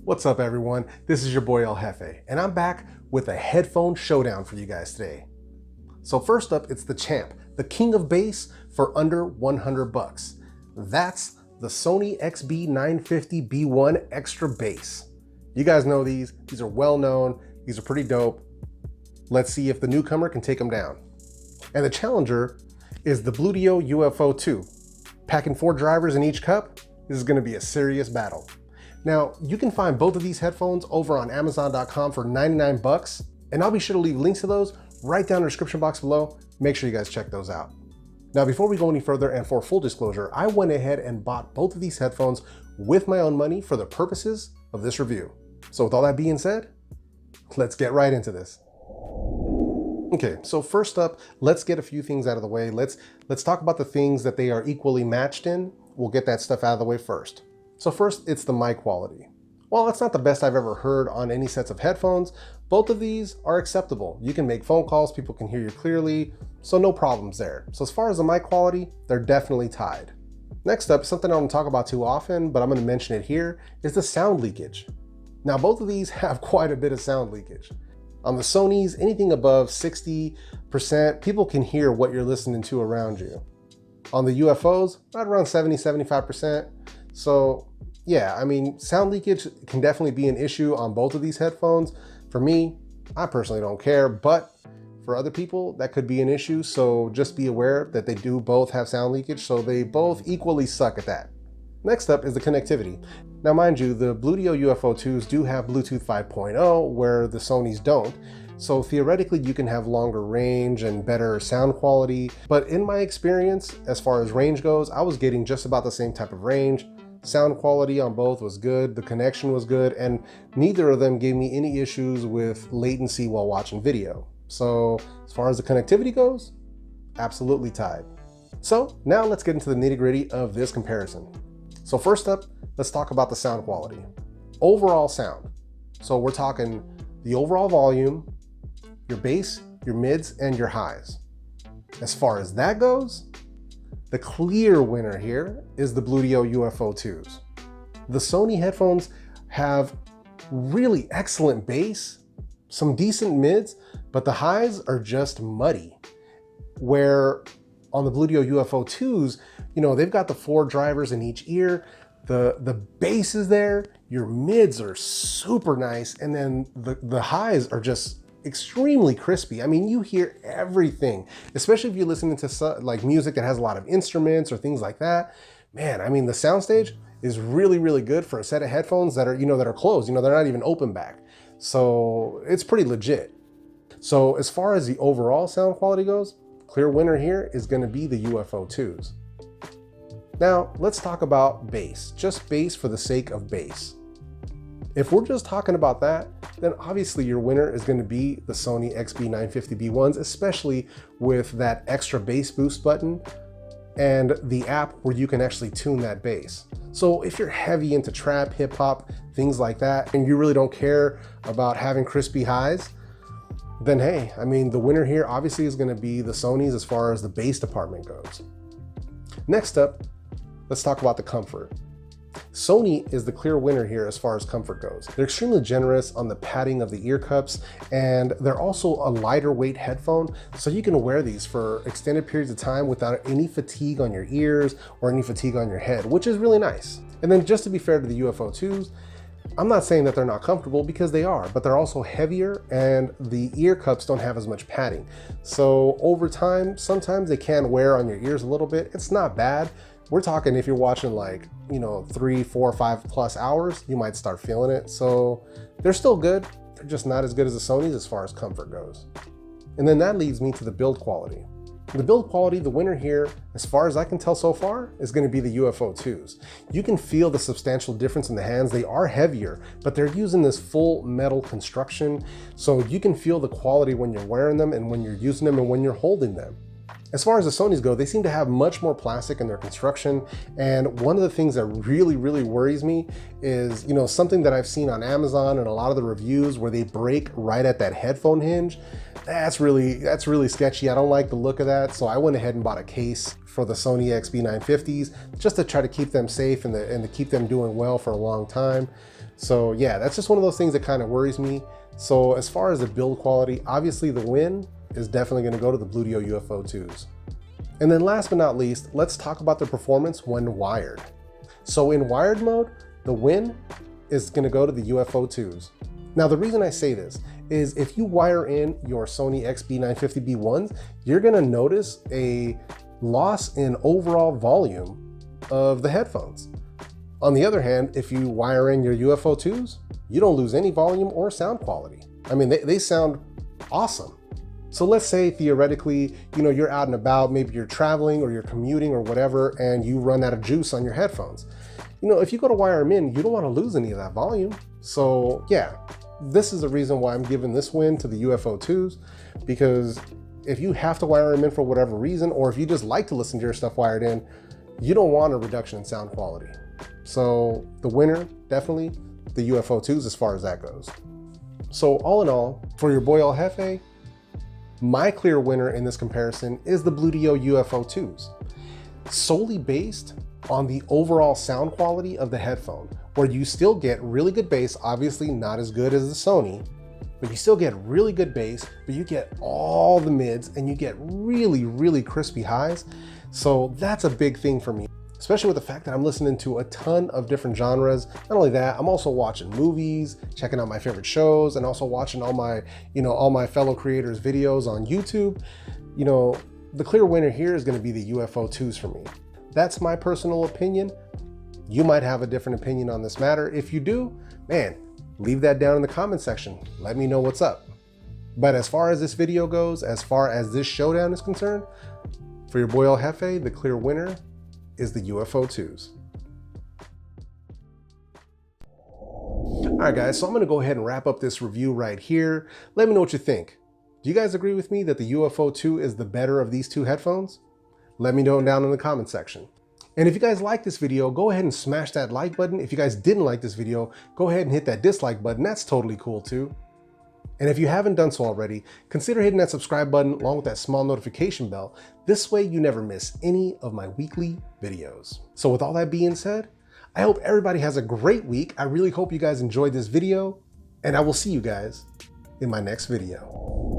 What's up everyone? This is your boy El Jefe, and I'm back with a headphone showdown for you guys today. So first up, it's the champ, the king of bass for under 100 bucks. That's the Sony XB950B1 extra bass. You guys know these are well known, these are pretty dope. Let's see if the newcomer can take them down. And the challenger is the Bluedio UFO2. Packing 4 drivers in each cup, this is gonna be a serious battle. Now, you can find both of these headphones over on Amazon.com for 99 bucks, and I'll be sure to leave links to those right down in the description box below. Make sure you guys check those out. Now, before we go any further, and for full disclosure, I went ahead and bought both of these headphones with my own money for the purposes of this review. So with all that being said, let's get right into this. Okay, so first up, let's get a few things out of the way. Let's talk about the things that they are equally matched in. We'll get that stuff out of the way first. So first, it's the mic quality. While it's not the best I've ever heard on any sets of headphones, both of these are acceptable. You can make phone calls, people can hear you clearly, so no problems there. So as far as the mic quality, they're definitely tied. Next up, something I don't talk about too often, but I'm gonna mention it here, is the sound leakage. Now both of these have quite a bit of sound leakage. On the Sonys, anything above 60%, people can hear what you're listening to around you. On the UFOs, right around 70-75%. So yeah, I mean, sound leakage can definitely be an issue on both of these headphones. For me, I personally don't care, but for other people, that could be an issue. So just be aware that they do both have sound leakage, so they both equally suck at that. Next up is the connectivity. Now, mind you, the Bluedio UFO2s do have Bluetooth 5.0, where the Sonys don't. So theoretically, you can have longer range and better sound quality. But in my experience, as far as range goes, I was getting just about the same type of range. Sound quality on both was good, the connection was good, and neither of them gave me any issues with latency while watching video. So as far as the connectivity goes, absolutely tied. So now let's get into the nitty-gritty of this comparison. So first up, let's talk about the sound quality. Overall sound. So we're talking the overall volume, your bass, your mids, and your highs. As far as that goes, the clear winner here is the Bluedio UFO2s. The Sony headphones have really excellent bass, some decent mids, but the highs are just muddy. Where on the Bluedio UFO2s, you know, they've got the 4 drivers in each ear, the bass is there, your mids are super nice, and then the highs are just extremely crispy. I mean, you hear everything, especially if you're listening to like music that has a lot of instruments or things like that. Man, I mean, the soundstage is really, really good for a set of headphones that are, that are closed. They're not even open back. So it's pretty legit. So as far as the overall sound quality goes, clear winner here is going to be the UFO2s. Now, let's talk about bass, just bass for the sake of bass. If we're just talking about that, then obviously your winner is going to be the Sony XB950B1s, especially with that extra bass boost button and the app where you can actually tune that bass. So if you're heavy into trap, hip hop, things like that, and you really don't care about having crispy highs, then hey, I mean, the winner here obviously is going to be the Sonys as far as the bass department goes. Next up, let's talk about the comfort. Sony is the clear winner here as far as comfort goes. They're extremely generous on the padding of the ear cups, and they're also a lighter weight headphone, so you can wear these for extended periods of time without any fatigue on your ears or any fatigue on your head, which is really nice. And then just to be fair to the UFO2s, I'm not saying that they're not comfortable, because they are, but they're also heavier and the ear cups don't have as much padding. So over time, sometimes they can wear on your ears a little bit. It's not bad. We're talking if you're watching like, 3, 4, 5+ hours, you might start feeling it. So they're still good. They're just not as good as the Sonys as far as comfort goes. And then that leads me to the build quality. The build quality, the winner here, as far as I can tell so far, is going to be the UFO2s. You can feel the substantial difference in the hands. They are heavier, but they're using this full metal construction. So you can feel the quality when you're wearing them and when you're using them and when you're holding them. As far as the Sonys go, they seem to have much more plastic in their construction. And one of the things that really, really worries me is, something that I've seen on Amazon and a lot of the reviews where they break right at that headphone hinge. That's really sketchy. I don't like the look of that. So I went ahead and bought a case for the Sony XB950s, just to try to keep them safe and to keep them doing well for a long time. So yeah, that's just one of those things that kind of worries me. So as far as the build quality, obviously the win is definitely going to go to the Bluedio UFO2s. And then last but not least, let's talk about the performance when wired. So in wired mode, the win is going to go to the UFO2s. Now the reason I say this is if you wire in your Sony XB950B1s, you're going to notice a loss in overall volume of the headphones. On the other hand, if you wire in your UFO2s, you don't lose any volume or sound quality. I mean, they sound awesome. So let's say theoretically, you're out and about, maybe you're traveling or you're commuting or whatever, and you run out of juice on your headphones. If you go to wire them in, you don't want to lose any of that volume. So yeah, this is the reason why I'm giving this win to the UFO2s, because if you have to wire them in for whatever reason, or if you just like to listen to your stuff wired in, you don't want a reduction in sound quality. So the winner, definitely the UFO2s as far as that goes. So all in all, for your boy El Jefe, my clear winner in this comparison is the Bluedio UFO2s, solely based on the overall sound quality of the headphone, where you still get really good bass, obviously not as good as the Sony, but you still get really good bass, but you get all the mids and you get really, really crispy highs. So that's a big thing for me, especially with the fact that I'm listening to a ton of different genres. Not only that, I'm also watching movies, checking out my favorite shows, and also watching all my fellow creators' videos on YouTube. The clear winner here is going to be the UFO2s for me. That's my personal opinion. You might have a different opinion on this matter. If you do, man, leave that down in the comment section. Let me know what's up. But as far as this video goes, as far as this showdown is concerned, for your boy El Jefe, the clear winner is the UFO2s. All right, guys, so I'm gonna go ahead and wrap up this review right here. Let me know what you think. Do you guys agree with me that the UFO2 is the better of these two headphones? Let me know down in the comment section. And if you guys like this video, go ahead and smash that like button. If you guys didn't like this video, go ahead and hit that dislike button. That's totally cool too. And if you haven't done so already, consider hitting that subscribe button along with that small notification bell. This way you never miss any of my weekly videos. So with all that being said, I hope everybody has a great week. I really hope you guys enjoyed this video, and I will see you guys in my next video.